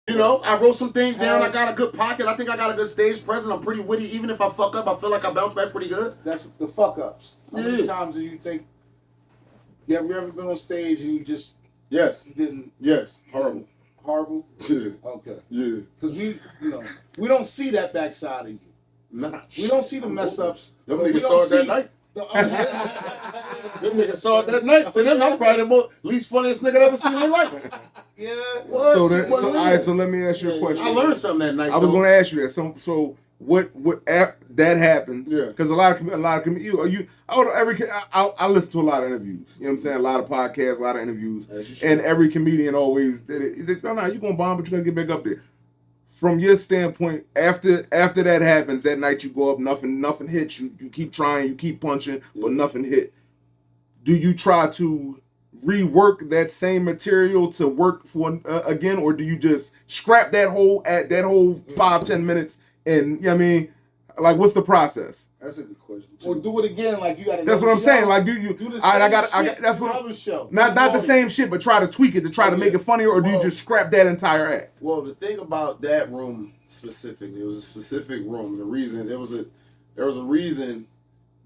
You know, I wrote some things down. I got a good pocket. I think I got a good stage presence. I'm pretty witty. Even if I fuck up, I feel like I bounce back pretty good. That's the fuck ups. How many times do you think have you ever been on stage and you just didn't? Yes, horrible. Horrible? Yeah. Okay. Yeah. Because we don't see that backside of you. Nah. We don't see the mess ups. Them niggas saw it that night. Them niggas saw it that night. To them, I'm probably the least funniest nigga I ever seen in my life. Yeah. All right, so let me ask you a question. I learned something that night. I was going to ask you that. So what that happens? Yeah. Because a lot of I listen to a lot of interviews. You know what I'm saying? A lot of podcasts, a lot of interviews, and every comedian always did it. No, you gonna bomb, but you gotta get back up there. From your standpoint, after that happens, that night you go up, nothing hits. You keep trying, you keep punching, but nothing hit. Do you try to rework that same material to work for again, or do you just scrap that whole 5-10 minutes? And you know what I mean, like, what's the process? That's a good question. Or do it again, like you got to. That's what I'm saying. Like, do the same I got that's what other show. Not the same shit, but try to tweak it to try to make it funnier, or do you just scrap that entire act? Well, the thing about that room specifically, it was a specific room. The reason there was a reason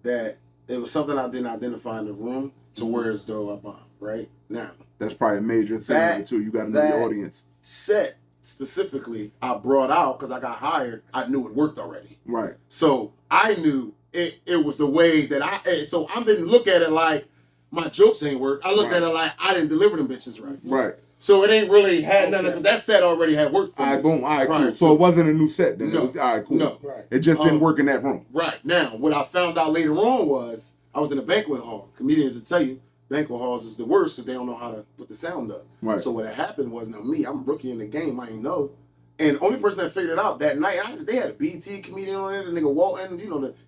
that it was something I didn't identify in the room to where as though I bombed. Right now, that's probably a major thing too. You got to know the audience. Set specifically, I brought out because I got hired. I knew it worked already. Right. So I knew it was the way that so I didn't look at it like my jokes ain't work. I looked at it like I didn't deliver them bitches right. Right. So it ain't really had nothing because that set already had worked for me. All right, boom. All right, cool. So it wasn't a new set then. No. It was, all right, cool. No. Right. It just didn't work in that room. Right. Now, what I found out later on was I was in a banquet hall. Comedians will tell you banquet halls is the worst because they don't know how to put the sound up. Right. So what had happened was, now me, I'm a rookie in the game. I ain't know. And the only person that figured it out that night, they had a BT comedian on there, the nigga Walton,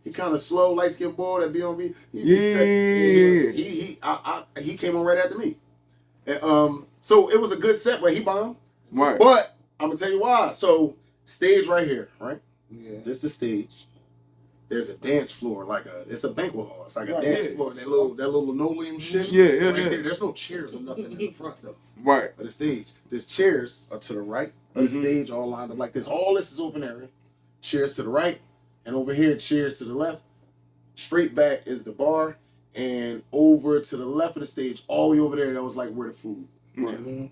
he kind of slow, light-skinned boy that be on me. He came on right after me. And, so it was a good set, but he bombed. Right. But I'm going to tell you why. So stage right here, right? Yeah. This is the stage. There's a dance floor, it's a banquet hall. It's like a dance floor, that little linoleum shit. Yeah. There. There's no chairs or nothing in the front though. Right. Of the stage. There's chairs to the right of the stage, all lined up like this. All this is open area. Chairs to the right, and over here, chairs to the left. Straight back is the bar, and over to the left of the stage, all the way over there, that was like where the food. Right. Mm-hmm.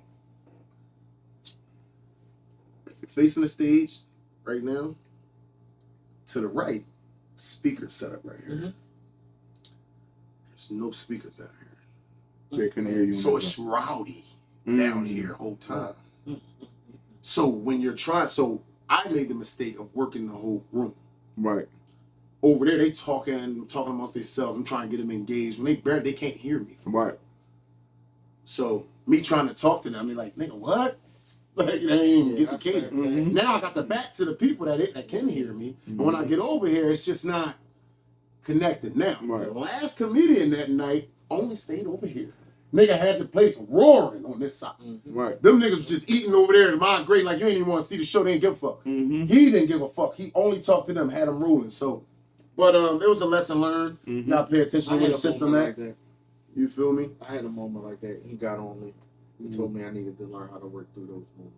If you're facing the stage right now, to the right, speaker set up right here. Mm-hmm. There's no speakers down here. They can hear you. So it's rowdy down here whole time. So when you're I made the mistake of working the whole room. Right. Over there, they talking amongst themselves. I'm trying to get them engaged. When they can't hear me. Right. So me trying to talk to them, they're like, nigga, what? Like, they ain't even get the cadence. Mm-hmm. Now I got the back to the people that can hear me. Mm-hmm. And when I get over here, it's just not connected. Now, the last comedian that night only stayed over here. Nigga had the place roaring on this side. Mm-hmm. Right. Them niggas was just eating over there and migrating like you ain't even want to see the show. They didn't give a fuck. Mm-hmm. He didn't give a fuck. He only talked to them, had them ruling. So, but it was a lesson learned. Mm-hmm. Not pay attention to where the system at. Like that. You feel me? I had a moment like that. He got on me. He told me I needed to learn how to work through those moments.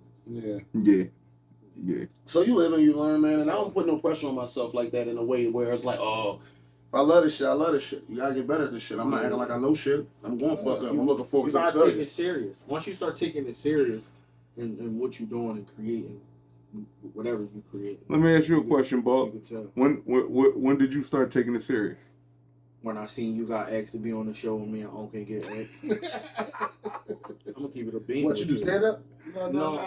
Yeah. So you live and you learn, man. And I don't put no pressure on myself like that in a way where it's like, oh, if I love this shit, I love this shit. You gotta get better at this shit. I'm not acting like I know shit. I'm going fuck up. I'm looking forward to the failure. You gotta take it serious. Once you start taking it serious in what you're doing and creating, whatever you create. Let me ask you a question, Bob. When did you start taking it serious? When I seen you got asked to be on the show and me and Unc can get asked. I'm gonna keep it a bean. What, you do stand up? No.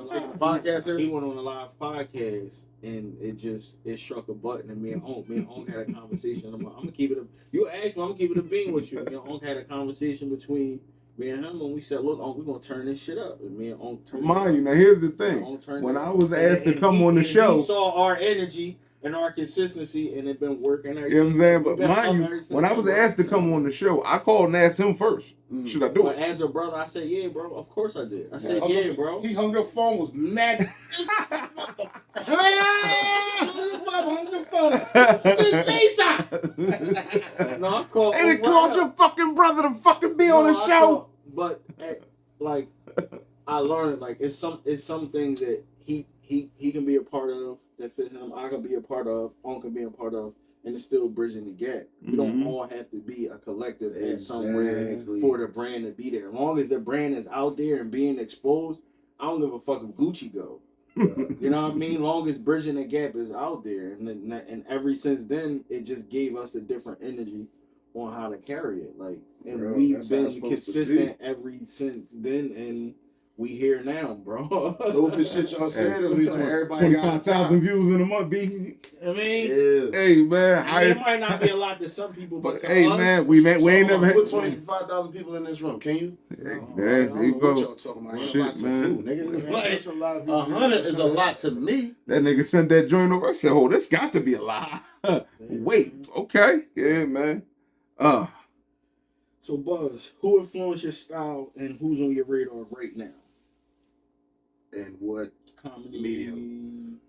Taking the podcast here? He went on a live podcast and it struck a button and me and Unc had a conversation. I'm gonna keep it you asked me, I'm gonna keep it a bean with you. Me and Unc had a conversation between me and him and we said, look, Unc, we're gonna turn this shit up. And me and Unc turned Mind you, now here's the thing. When I was asked to come on the show, he saw our energy and our consistency, and it been working. You know what I'm saying? But mind you, when I was asked to come on the show, I called and asked him first. Should I do it? As a brother, I said, yeah, bro. Of course I did. I said, yeah, bro. He hung the phone, was mad. Hung the phone. No, I called. And it called your fucking brother to fucking be on the show. But, like, I learned like it's some things that he can be a part of that fit him. I can be a part of. On can be a part of, and it's still bridging the gap. We don't all have to be a collective at somewhere for the brand to be there. As long as the brand is out there and being exposed, I don't give a fuck if Gucci go. You know what I mean? Long as bridging the gap is out there, and ever since then, it just gave us a different energy on how to carry it. Like, and bro, we've been consistent ever since then, and we here now, bro. Little bit shit y'all said is we everybody 25,000 views in a month, B. I mean, hey man, it might not be a lot to some people, but to hey us, man, we ain't never had 25,000 people in this room. Can you? There you go. What y'all talking about? Shit, man. That's a lot of people. 100 is a lot to me. That nigga sent that joint over. I said, "Oh, this got to be a lie." Wait, okay, yeah, man. So Buhzz, who influenced your style and who's on your radar right now? And what comedy medium?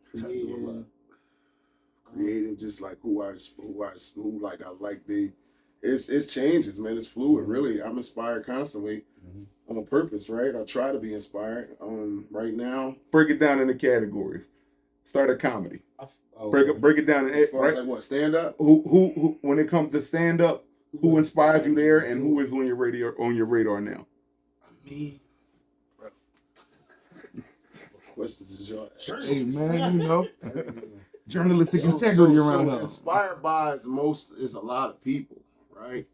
Creative, just like it's changes, man. It's fluid, really. I'm inspired constantly on a purpose, right? I try to be inspired. Right now, break it down into categories. Start a comedy. Break it down in as far as like what, stand up? Who when it comes to stand up, who inspired you there, and who is on your radar now? Me. Questions is yours. Hey man, you know, journalistic integrity around here. Inspired by is a lot of people, right?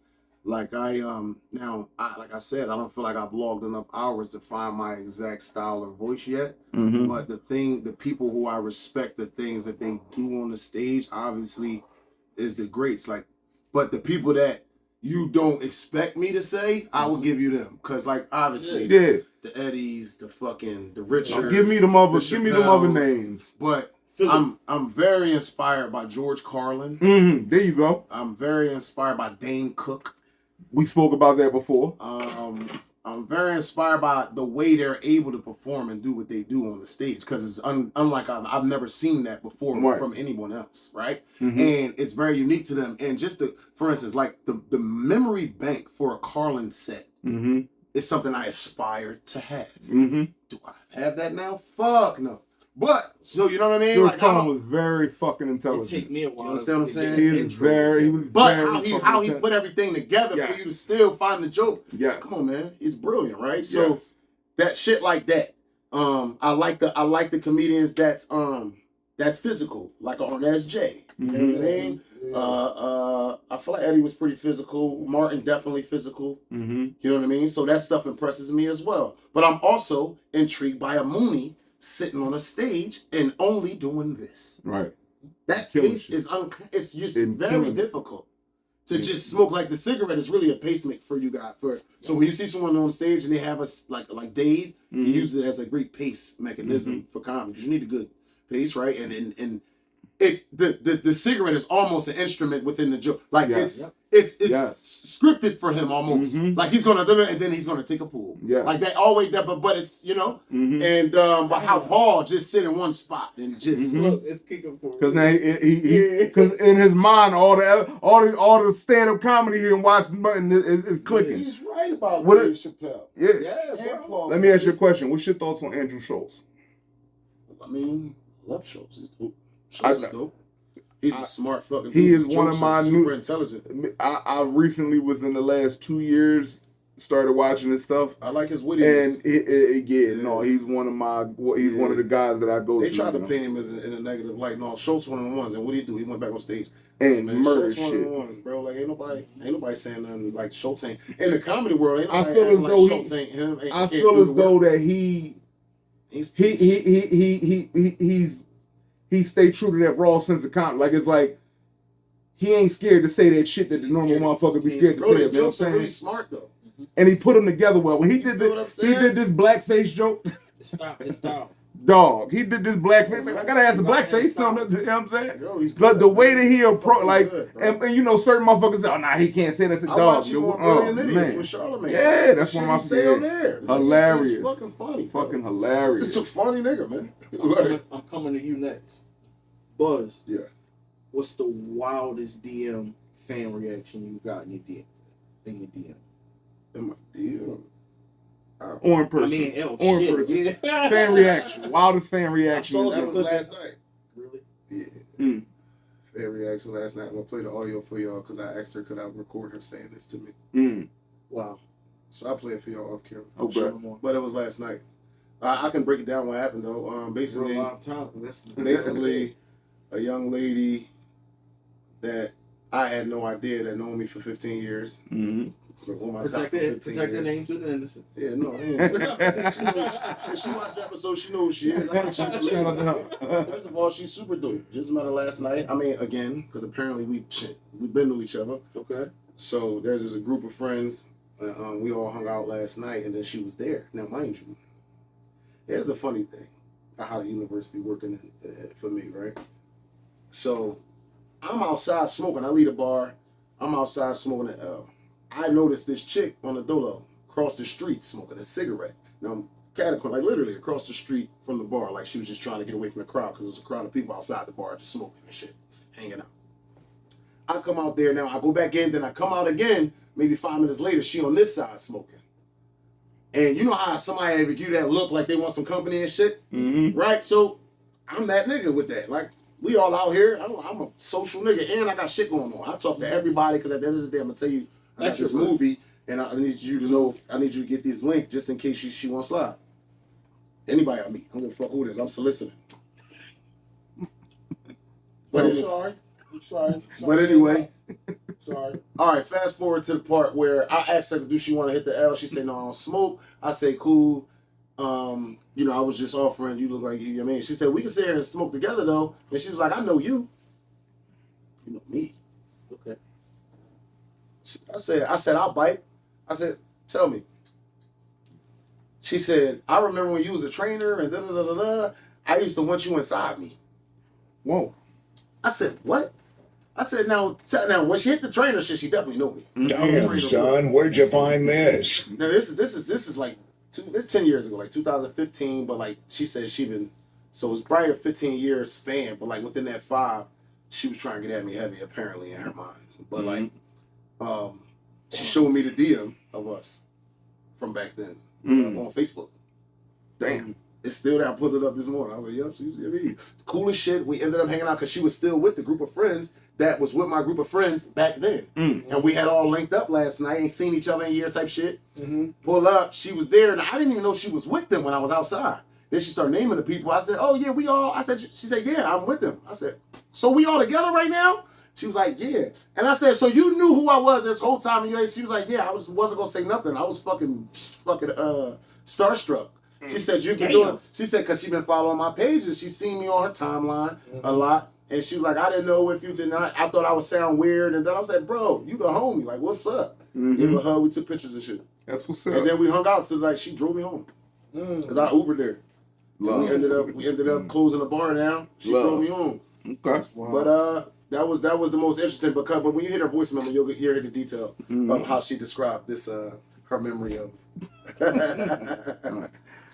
Like like I said, I don't feel like I've logged enough hours to find my exact style or voice yet. But the people who I respect, the things that they do on the stage, obviously, is the greats. Like, but the people that you don't expect me to say, I will give you them, cause like obviously, the Eddies, the Richards. Give me them other names. But I'm very inspired by George Carlin. There you go. I'm very inspired by Dane Cook. We spoke about that before. I'm very inspired by the way they're able to perform and do what they do on the stage, because it's unlike I've never seen that before from anyone else, right? And it's very unique to them. And just for instance, like the memory bank for a Carlin set is something I aspire to have. Do I have that now? Fuck no. But so you know what I mean? George Carlin was very fucking intelligent. It take me a while. You understand what I'm saying? He how he put everything together for you to still find the joke. Yes. Come on, man. He's brilliant, right? So that shit like that. I like the comedians that's physical, like that's Jay. You know what I mean? I feel like Eddie was pretty physical. Martin definitely physical. You know what I mean? So that stuff impresses me as well. But I'm also intrigued by a Mooney sitting on a stage and only doing this. Right. That pace is it's just very difficult to just smoke. Like the cigarette is really a pacemaker for you guys. So when you see someone on stage and they have like Dave, he uses it as a great pace mechanism for comedy, because you need a good pace, right? And it's the cigarette is almost an instrument within the joke. Like it's scripted for him almost. Like he's gonna do it and then he's gonna take a pull. Like that always but it's and but how Paul just sit in one spot and just look, it's kicking for because now because in his mind all the stand up comedy and watching button is clicking. He's right about Dave Chappelle. Yeah, Paul. Let me ask you a question. What's your thoughts on Andrew Schultz? I mean, love Schultz. He's dope. Schultz is dope. He's a smart fucking dude. He is one of my super intelligent. I recently, within the last 2 years, started watching his stuff. I like his wittiness. And he's one of the guys that I go to. They tried to paint him as in a negative light. No, Schultz one of the ones. And what did he do? He went back on stage and murdered shit. Schultz one of the ones, bro. Like ain't nobody saying nothing like Schultz ain't in the comedy world. Ain't nobody I feel as like though Schultz ain't him. I feel as though that he stayed true to that raw sense of comedy. Like it's like he ain't scared to say that shit that the normal motherfucker be scared to say. His jokes are really smart though, and he put them together well. When he did this blackface joke. Stop. Dog, he did this blackface. Like, I gotta ask the blackface. You know what I'm saying? But the way that he approached, like, and you know, certain motherfuckers say, "Oh, nah, he can't say that to dog." Watch you on Brilliant Idiots with Charlamagne. Yeah, that's one of my favorites. Hilarious, fucking funny, fucking hilarious. It's a funny nigga, man. I'm coming to you next, Buhzz. Yeah. What's the wildest DM fan reaction you got in your DM? In my DM. Or in person. I mean, or in person. Yeah. Fan reaction. Wildest fan reaction. That was last night. Really? Yeah. Fan reaction last night. I'm gonna play the audio for y'all because I asked her could I record her saying this to me. Wow. So I'll play it for y'all off camera. Okay. Sure. But it was last night. I can break it down what happened though. Basically, a young lady that I had no idea that known me for 15 years. So protect the name to the innocent. Yeah, no. If she watched the episode, she knows who she is. I think she's a lady. First of all, she's super dope. Just met her last night. I mean, again, because apparently we've been to each other. Okay. So there's just a group of friends. We all hung out last night, and then she was there. Now, mind you, here's the funny thing about how the universe be working for me, right? So I'm outside smoking. I leave the bar. I'm outside smoking an L. I noticed this chick on the dolo across the street smoking a cigarette. Now, like literally across the street from the bar, like she was just trying to get away from the crowd because there's a crowd of people outside the bar just smoking and shit, hanging out. I come out there now. I go back in, then I come out again. Maybe 5 minutes later, she on this side smoking. And you know how somebody ever give you that look like they want some company and shit? Right? So I'm that nigga with that. Like, we all out here. I'm a social nigga, and I got shit going on. I talk to everybody because at the end of the day, I'm going to tell you, I got this movie, and I need you to know, I need you to get this link just in case she wants to slide. Anybody I meet, I'm going to fuck who it is. I'm soliciting. But I'm sorry. But anyway. Sorry. All right, fast forward to the part where I asked her, do she want to hit the L? She said, no, I don't smoke. I say, cool. You know, I was just offering, you look like you know what I mean? She said, we can sit here and smoke together, though. And she was like, I know you. You know me. Okay. I said, I'll bite. I said, tell me. She said, I remember when you was a trainer and da-da-da-da-da. I used to want you inside me. Whoa. I said, what? I said, now, when she hit the trainer shit, she definitely knew me. Damn, son, where'd you find this? Now, this is like, it's 10 years ago, like 2015, but like, she said so it's probably a 15-year span, but like within that 5, she was trying to get at me heavy, apparently, in her mind. But like, she showed me the DM of us from back then on Facebook. Damn. It's still there. I pulled it up this morning. I was like, yep, she was me. Cool as shit. We ended up hanging out because she was still with the group of friends that was with my group of friends back then. And we had all linked up last night. Ain't seen each other in a year type shit. Pull up. She was there. And I didn't even know she was with them when I was outside. Then she started naming the people. I said, oh, yeah, we all. She said, yeah, I'm with them. I said, so we all together right now? She was like, yeah. And I said, so you knew who I was this whole time? And she was like, yeah, I wasn't going to say nothing. I was fucking starstruck. She said, you can do it. She said, because she been following my pages. She seen me on her timeline a lot. And she was like, I didn't know if you did not. I thought I would sound weird. And then I was like, bro, you the homie. Like, what's up? Give her a hug. We took pictures and shit. That's what's up. And then we hung out. So, like, she drove me home. Because I Ubered there. We ended up closing the bar down. She drove me home. Okay. But that was the most interesting. But when you hear her voice memo, you'll hear the detail of how she described this, her memory of.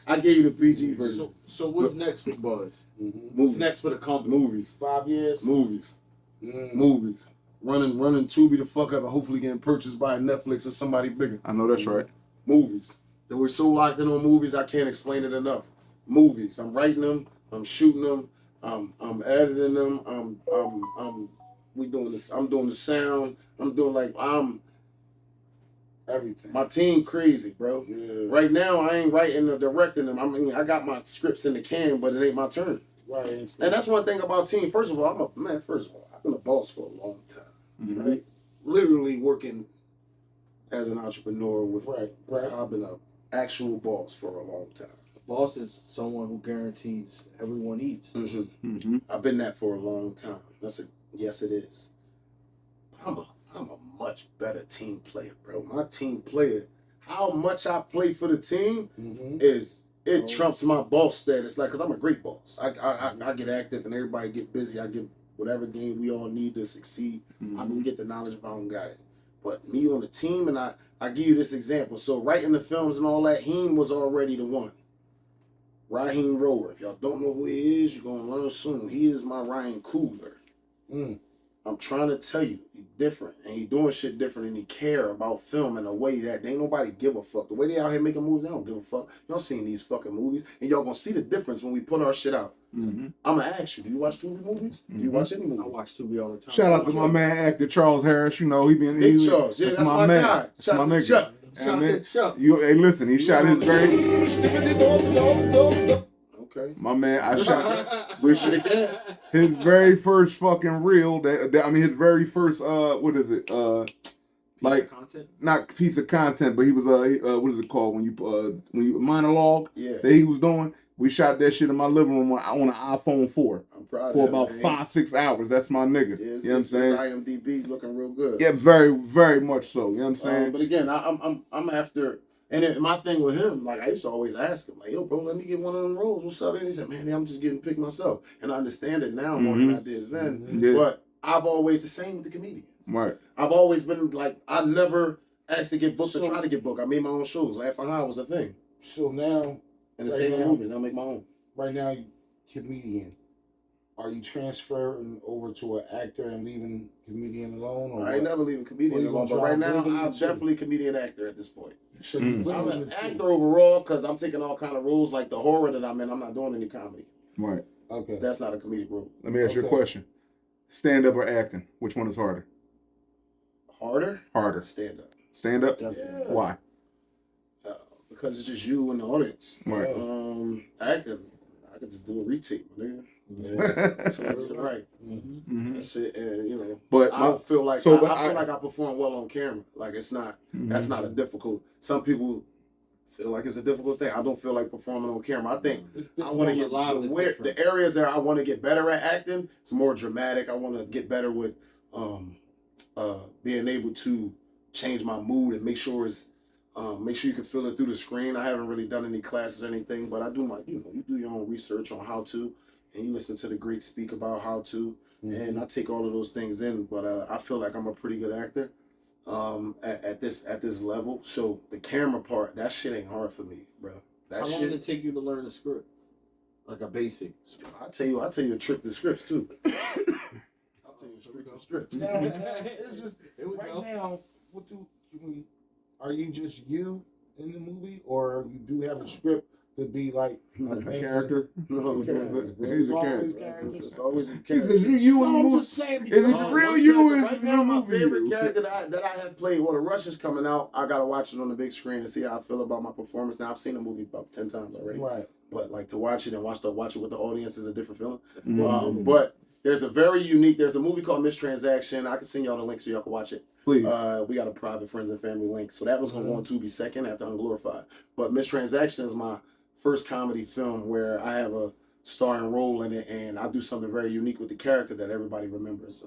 I gave you the PG version. So what's next for Buhzz? What's next for the company? Movies. 5 years. Movies. Movies. Running Tubi the fuck up and hopefully getting purchased by Netflix or somebody bigger. I know that's right. Movies. That we're so locked in on movies, I can't explain it enough. Movies. I'm writing them. I'm shooting them. I'm editing them. I'm doing this. I'm doing the sound. I'm doing everything. My team crazy, bro. Yeah. Right now, I ain't writing or directing them. I mean, I got my scripts in the can, but it ain't my turn. Right. And that's one thing about team. First of all, I've been a boss for a long time. Right? Literally working as an entrepreneur with. Right. I've been an actual boss for a long time. Boss is someone who guarantees everyone eats. I've been that for a long time. Yes, it is. I'm a much better team player, bro. My team player, how much I play for the team trumps my boss status. Like, cause I'm a great boss. I get active and everybody get busy. I get whatever game we all need to succeed. I can get the knowledge if I don't got it. But me on the team, and I give you this example. So writing the films and all that, Heem was already the one. Raheem Rower. If y'all don't know who he is, you're gonna learn soon. He is my Ryan Coogler. I'm trying to tell you, he's different, and he doing shit different, and he care about film in a way that ain't nobody give a fuck. The way they out here making movies, they don't give a fuck. Y'all seen these fucking movies, and y'all gonna see the difference when we put our shit out. Mm-hmm. I'm gonna ask you, do you watch Tubi movies? Do you watch any movie? I watch Tubi all the time. Shout out to my man, actor Charles Harris. You know, Big Charles. Yeah, that's my man. guy. That's my nigga. Chuck. Hey, listen, he shot his very. Okay. My man, I shot his very first fucking reel. His very first what is it? Like content? Not piece of content, but he was what is it called when you monologue that he was doing. We shot that shit in my living room on an iPhone 4 for about 5-6 hours. That's my nigga. Yeah, you know what I'm saying? IMDb looking real good. Yeah, very, very much so. You know what I'm saying? But again, I'm after, and then my thing with him, like I used to always ask him, like, yo, bro, let me get one of them roles. What's up? And he said, man, I'm just getting picked myself, and I understand it now more than I did then. Yeah. But I've always the same with the comedians. Right. I've always been like, I never asked to get booked or try to get booked. I made my own shows. Laugh and High was a thing. So now, and the same movies. Now I make my own. Right now, you comedian. Are you transferring over to an actor and leaving comedian alone? Or I ain't never leaving comedian alone, but right now I'm definitely comedian actor at this point. I'm an actor overall because I'm taking all kind of roles, like the horror that I'm in. I'm not doing any comedy. Right. Okay. That's not a comedic role. Let me ask you a question: stand up or acting? Which one is harder? Harder. Stand up. Stand up. Yeah. Why? Because it's just you and the audience. Right. Acting, I could just do a retake, nigga. Yeah. So right. Mm-hmm. That's it, and you know. But I don't feel like I feel like I perform well on camera. Like it's not. That's not a difficult. Some people feel like it's a difficult thing. I don't feel like performing on camera. I think I want to get the areas that I want to get better at acting. It's more dramatic. I want to get better with being able to change my mood and make sure you can feel it through the screen. I haven't really done any classes or anything, but I do you do your own research on how to, and you listen to the greats speak about how to, and I take all of those things in. But I feel like I'm a pretty good actor at this level. So the camera part, that shit ain't hard for me, bro. How long did it take you to learn the script? Like a basic script? I'll tell you a trick to scripts too. I'll tell you a trick to scripts. Now, it's just, now, what do you are you just you in the movie, or you do have a script to be like a character? No, he's a character. It's always his character. Is it you in the movie? Is it the real you? Right now, my favorite character that I have played. Well, The Rush is coming out. I gotta watch it on the big screen and see how I feel about my performance. Now I've seen the movie about 10 times already. Right. But like to watch it and watch it with the audience is a different feeling. But there's a movie called Mistransaction. I can send y'all the link so y'all can watch it. Please. We got a private friends and family link. So that was going to go on Tubi second after Unglorified. But Mistransaction is my first comedy film where I have a starring role in it and I do something very unique with the character that everybody remembers.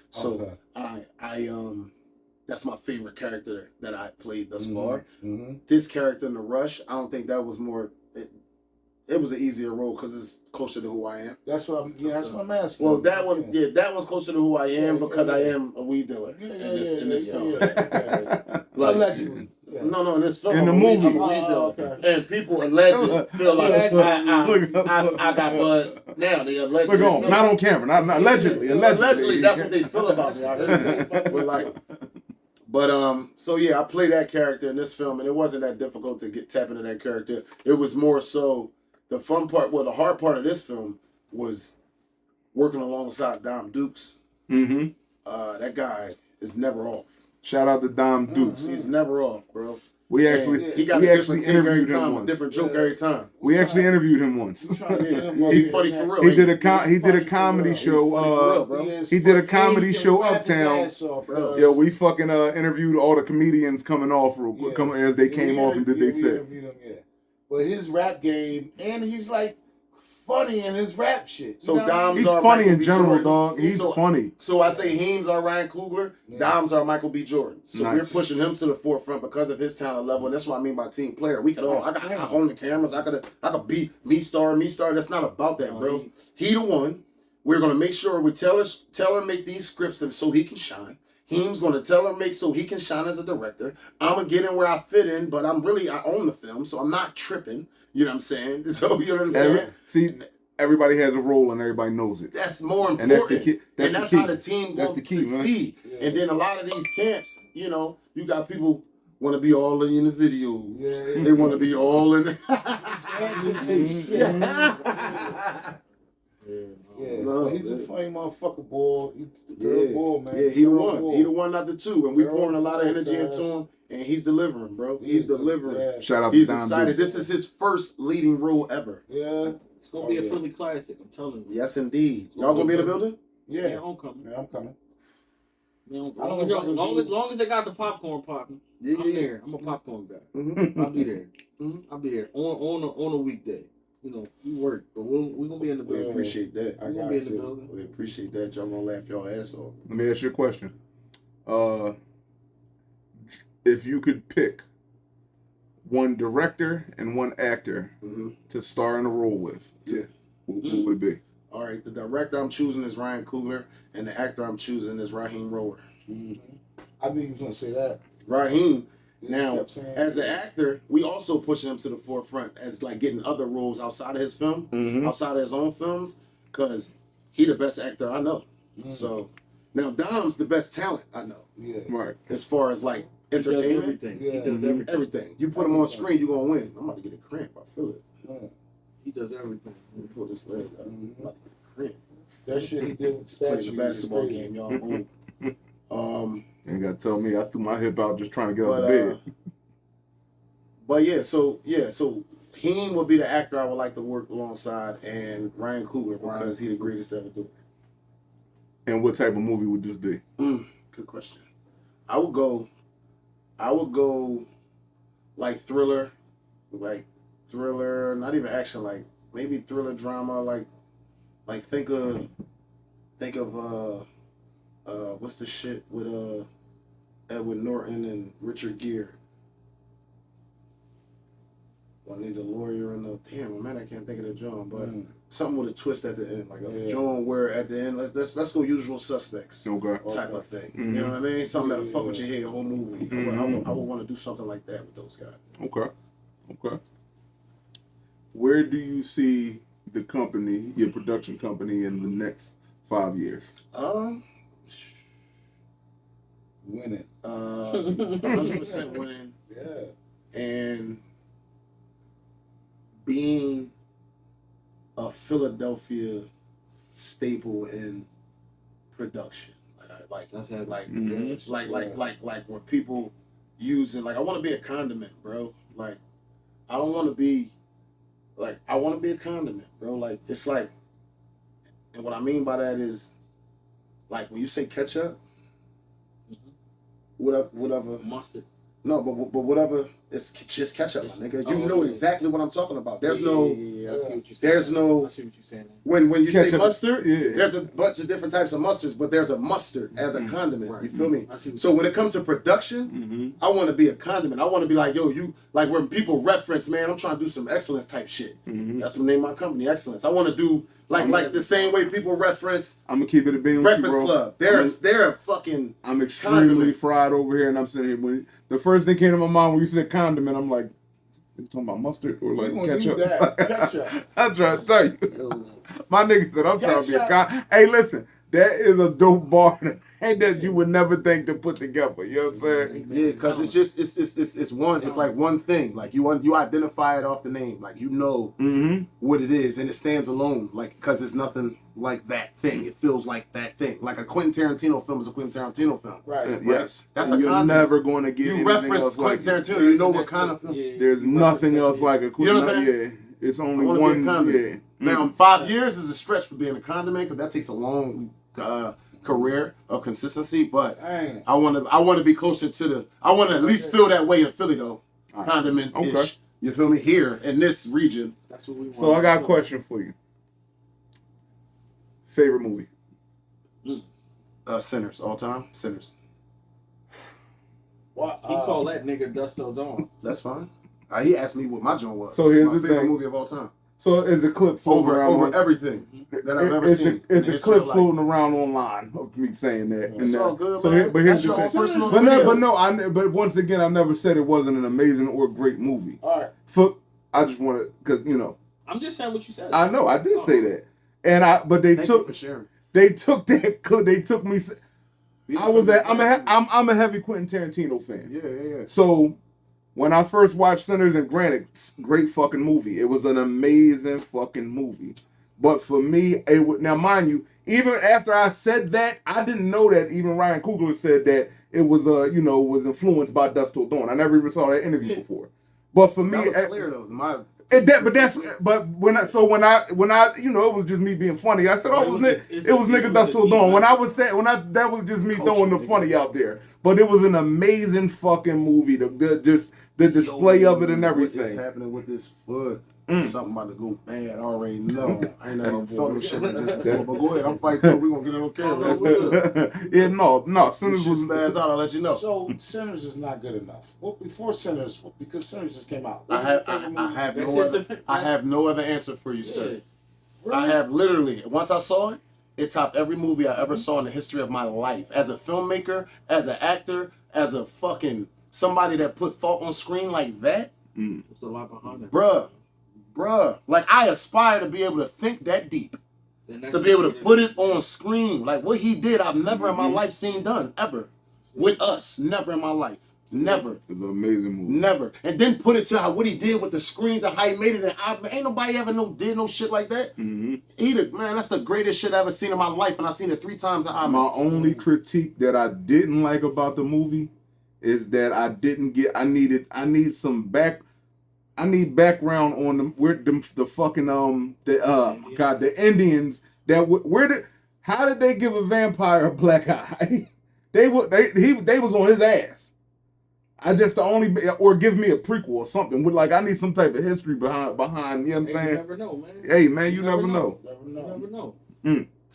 So I that's my favorite character that I played thus far. This character in The Rush, I don't think that was more... It was an easier role because it's closer to who I am. That's what I'm asking. Well, that one's closer to who I am because I am a weed dealer in this film. Like, allegedly. No, in this film. In the movie. I'm a weed dealer. Okay. And people allegedly feel like I got bud. Now they allegedly. Look on, not on camera, not allegedly. Allegedly, that's what they feel about me. So yeah, I play that character in this film, and it wasn't that difficult to tap into that character. It was more so the fun part. Well, the hard part of this film was working alongside Dom Dukes. That guy is never off. Shout out to Dom Dukes. He's never off, bro. He got a different take every time, a different joke every time. We actually interviewed him once. He's funny for real. He did a comedy show. He did a comedy show Uptown. Yo, we fucking interviewed all the comedians coming off as they came off and did they set. But his rap game, and he's like funny in his rap shit. So Dom's he's funny in general, dog. He's funny. So I say Heems are Ryan Coogler, Dom's are Michael B. Jordan. So nice. We're pushing him to the forefront because of his talent level. And that's what I mean by team player. We could all I own the cameras. I could be me star. That's not about that, bro. He the one. We're gonna make sure we tell her make these scripts so he can shine. Heem's gonna tell her make so he can shine as a director. I'm gonna get in where I fit in, but I own the film, so I'm not tripping. You know what I'm saying? So you know what I'm saying? See, everybody has a role and everybody knows it. That's more important. And that's the key. That's how the team will succeed. Yeah. And then a lot of these camps, you know, you got people want to be all in the video. Yeah. They want to be all in. Yeah, No, he's a man. funny motherfucker, boy. He's the third bull, man. Yeah, he the Third one. bull. He the one, not the two. And we Third pouring a lot of bull, energy guys. into him, and he's delivering, bro. He's delivering. Yeah. Shout out to He's Don excited. Buhzz. This is his first leading role ever. Yeah. It's gonna be a Philly classic. I'm telling you. Yes, indeed. Y'all gonna be in the building? Yeah. Yeah, I'm coming. Yeah, I'm coming. Yeah, I don't know if I can do- long as they got the popcorn popping, Yeah, I'm there. I'm a popcorn guy. Mm-hmm. I'll be there. Mhm. I'll be there on a weekday. You know, we work, but we're gonna be in the We building. appreciate that. I We're got gonna be in the to. building. We appreciate that. Y'all gonna laugh your ass off. Let me ask you a question. If you could pick one director and one actor Mm-hmm. to star in a role with, Yeah. who would it be? All right. The director I'm choosing is Ryan Coogler, and the actor I'm choosing is Raheem Rower. I knew you was gonna say that. Raheem. You Now, kept saying- as an actor, we also pushing him to the forefront as like getting other roles outside of his film, Mm-hmm. outside of his own films, because he the best actor I know. Mm. So now Dom's the best talent I know Yeah. Right. as far as like He does entertainment, everything. He Yeah. does everything. everything. You put him on screen, you gonna win. I'm about to get a cramp. I feel it. Yeah. He does everything. Let me pull this leg up. I'm about to get a cramp. That shit he did with Playing statues. the basketball is crazy. game, y'all. Ain't got to tell me. I threw my hip out just trying to get out of bed. But yeah, so Heem would be the actor I would like to work alongside, and Ryan Coogler because he the greatest to ever do it. And what type of movie would this be? Good question. I would go like thriller, not even action, like maybe thriller drama, like think of what's the shit with Edward Norton and Richard Gere. I need a lawyer and a damn man, I can't think of the John, but something with a twist at the end, like a John where at the end, let's go Usual Suspects Okay. type of thing. You know what I mean? Something that'll fuck with your head the whole movie. I would want to do something like that with those guys. Okay. Where do you see the company, your production company, in the next 5 years? Winning. 100% winning Yeah. and being a Philadelphia staple in production. That's how Like where people using, like I want to be a condiment, bro. Like I don't want to be, like I want to be a condiment, bro. Like it's like, and what I mean by that is, like when you say ketchup, whatever. mustard. No, but whatever, it's just ketchup, my nigga. You Oh, know yeah. exactly what I'm talking about. There's Yeah, no, I see what you're saying. there's no. I see what you're saying. When you say Ketchup, mustard, yeah. there's a bunch of different types of mustards, but there's a mustard as a condiment. Right. You feel me? I see what So you're when it comes to production, Mm-hmm. I want to be a condiment. I want to be like, yo, you like when people reference, man, I'm trying to do some excellence type shit. Mm-hmm. That's the name of my company, Excellence. I want to do like the same way people reference I'm gonna keep it a beam with you, Breakfast bro. Club. They're a fucking. I'm extremely condiment. fried over here, and I'm sitting here. When the first thing came to my mind when you said condiment, I'm like, you talking about mustard or like You gonna ketchup? use that. Ketchup. I'm trying to tell you. My nigga said, I'm trying to be a Ketchup. guy. Hey, listen, that is a dope bar. Ain't that you would never think to put together. You know what I'm saying? Yeah, because it's just it's one. It's like one thing. Like you identify it off the name. Like you know Mm-hmm. what it is, and it stands alone. Like because it's nothing like that thing. It feels like that thing. Like a Quentin Tarantino film is a Quentin Tarantino film. Right. Yes. That's And a you're condiment. never going to get You anything reference else like Quentin it. Tarantino, you know what kind of film. Yeah. There's nothing else like a You know what I'm Quentin. Yeah. It's I only want to be a one. condiment. Yeah. Now, 5 years is a stretch for being a condiment because that takes a long career of consistency. But Dang. I want to be closer to the. I want to at least feel that way in Philly though. All right. Condiment ish. Okay. You feel me? Here in this region. That's what we want. So I got a question for you. Favorite movie? Sinners all time. Sinners. What? He called that nigga Dusto Dawn. That's fine. He asked me what my joint was. So here's my the favorite thing. movie of all time. So is a clip floating around Over everything that I've ever seen. It's in a the clip history of life. floating around online of me saying that. It's and all that. good, So man. here, but here's That's the your own thing. personal But once again, I never said it wasn't an amazing or great movie. All right. I just want to, because I'm just saying what you said. I know, I did say that. But they took me. I'm a heavy Quentin Tarantino fan. Yeah. So when I first watched Sinners, and granted, great fucking movie. It was an amazing fucking movie. But for me, now mind you, even after I said that, I didn't know that even Ryan Coogler said that it was was influenced by Dusk Till Dawn. I never even saw that interview before. But for me, that was clear though. when I it was just me being funny. I said, it was nigga Dusk Till Dawn. That was just me throwing the funny out there. But it was an amazing fucking movie. The display of it and everything. What is happening with this foot? Something about to go bad. I already know. I ain't never felt no shit like this before. But go ahead, I'm fighting. We're gonna get it on camera. Yeah, no. Sinners was spaz out. I'll let you know. So Sinners is not good enough. Well, before Sinners, because Sinners just came out. I have no other answer for you, sir. Really? I have literally, once I saw it, it topped every movie I ever saw in the history of my life. As a filmmaker, as an actor, as a fucking somebody that put thought on screen like that. There's a lot behind it. Bruh. Like, I aspire to be able to think that deep. To be able to put it on screen. Like, what he did, I've never in my life seen done, ever. With us. Never in my life. Never. It's an amazing movie. Never. And then put it to what he did with the screens and how he made it. And ain't nobody ever did no shit like that. Mm-hmm. Man, that's the greatest shit I ever seen in my life. And I've seen it 3 times in IMAX. My only critique that I didn't like about the movie is that I need background on them. The fucking the Indians how did they give a vampire a black eye? They was on his ass. Or give me a prequel or something. I need some type of history behind. You know what I'm saying? You never know, man. Hey man, you never know. You never know.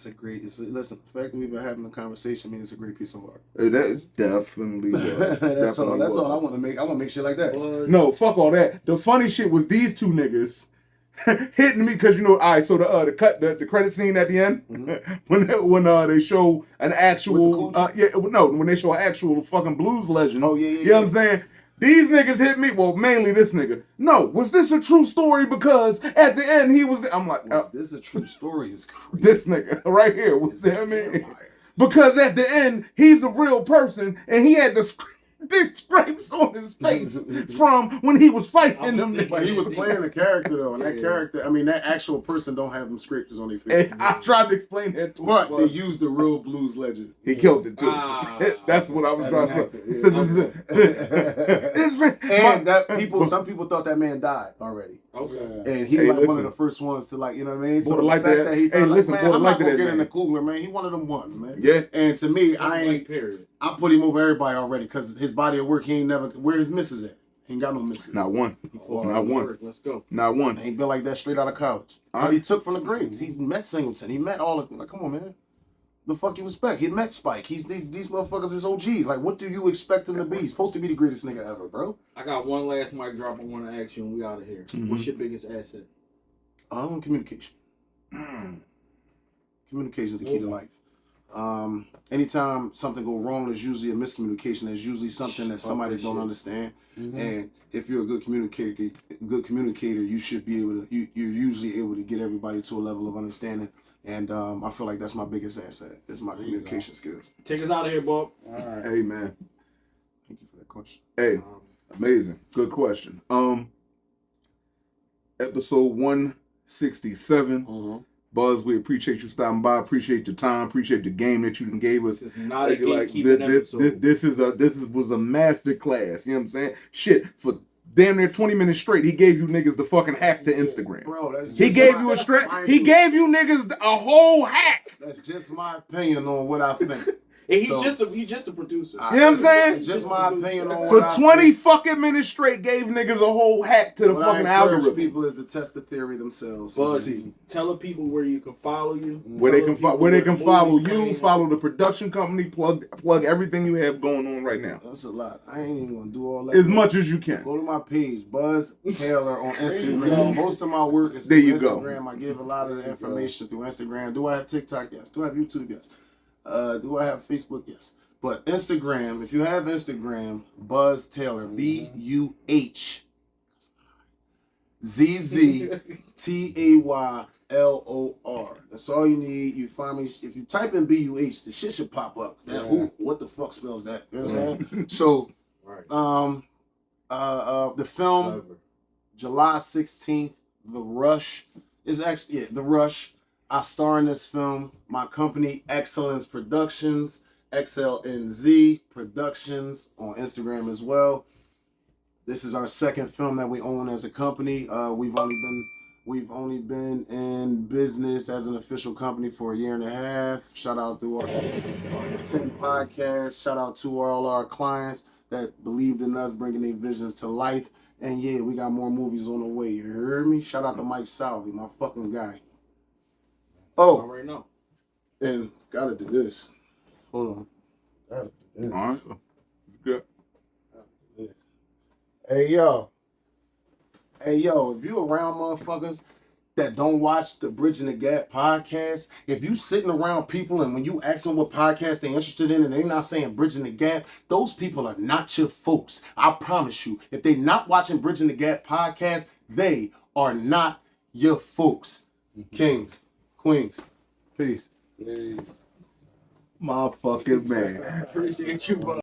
Listen, the fact that we've been having a conversation means it's a great piece of art. That definitely was. That's all I want to make. I want to make shit like that. No, fuck all that. The funny shit was these two niggas hitting me because all right. So the credit scene at the end when they show an actual when they show an actual fucking blues legend. Oh yeah. You know what I'm saying? These niggas hit me. Well, mainly this nigga. No, was this a true story? Because at the end he was. I'm like, this is a true story. Is crazy. This nigga right here. What's that mean? Because at the end he's a real person and he had the scrapes on his face from when he was fighting them niggas. But he was playing a character though, and that character, that actual person don't have them scrapes on their face. I tried to explain that to him. But they used the real blues legend. He killed it too. That's what I was trying to say. Some people thought that man died already. Okay. And he was one of the first ones to you know what I mean? So the fact that he felt I'm not gonna get in the cooler, man. He one of them ones, man. Yeah. And to me, I put him over everybody already because his body of work, he ain't never. Where his missus at? He ain't got no missus. Not one. Not one. Let's go. Not one. He ain't been like that straight out of college. But he took from the grades. He met Singleton. He met all of them. Come on, man. The fuck you expect? He met Spike. These motherfuckers is OGs. What do you expect him to be? He's supposed to be the greatest nigga ever, bro. I got one last mic drop I want to ask you and we out of here. What's your biggest asset? Communication. Communication is the key to life. Anytime something go wrong, there's usually a miscommunication. There's usually something that somebody don't understand. And if you're a good communicator, you should be able to. You're usually able to get everybody to a level of understanding. And I feel like that's my biggest asset. Is my communication skills. Take us out of here, Bob. All right. Hey man. Thank you for that question. Hey, amazing. Good question. Episode 167. Buhzz, we appreciate you stopping by. Appreciate your time. Appreciate the game that you gave us. This is not a gatekeeping episode. This was a master class. You know what I'm saying? Shit, for damn near 20 minutes straight, he gave you niggas the fucking hack to Instagram. Bro, that's just he gave you niggas a whole hack. That's just my opinion on what I think. And he's just a producer. You know what I'm saying? It's just my opinion on For what 20 fucking minutes straight, gave niggas a whole hack to the fucking algorithm. People is to test the theory themselves. Tell the people where you can follow you. Where they can follow you, follow the production company, plug everything you have going on right now. That's a lot. I ain't even gonna do all that. As much as you can. Go to my page, Buhzz Taylor on Instagram. Most of my work is there through you Instagram. go. I give a lot of the information through Instagram. Do I have TikTok? Yes. Do I have YouTube? Yes. Do I have Facebook? Yes. But Instagram, if you have Instagram, Buhzz Taylor, Buhzz ZZTAYLOR. That's all you need. You find me if you type in BUH, the shit should pop up. That who? What the fuck spells that? You know what I'm saying? So, the film, July 16th, The Rush is actually The Rush. I star in this film. My company, Excellence Productions, XLNZ Productions on Instagram as well. This is our second film that we own as a company. We've only been in business as an official company for a year and a half. Shout out to our 10 podcasts. Shout out to all our clients that believed in us, bringing their visions to life. And yeah, we got more movies on the way. You heard me? Shout out to Mike Salvi, my fucking guy. Oh, right now. And gotta do this. Hold on. All right. Good. Hey yo, if you around motherfuckers that don't watch the Bridging the Gap podcast, if you sitting around people and when you ask them what podcast they interested in and they not saying Bridging the Gap, those people are not your folks. I promise you. If they not watching Bridging the Gap podcast, they are not your folks. Kings, queens, peace. Motherfucking man. Appreciate you, bro.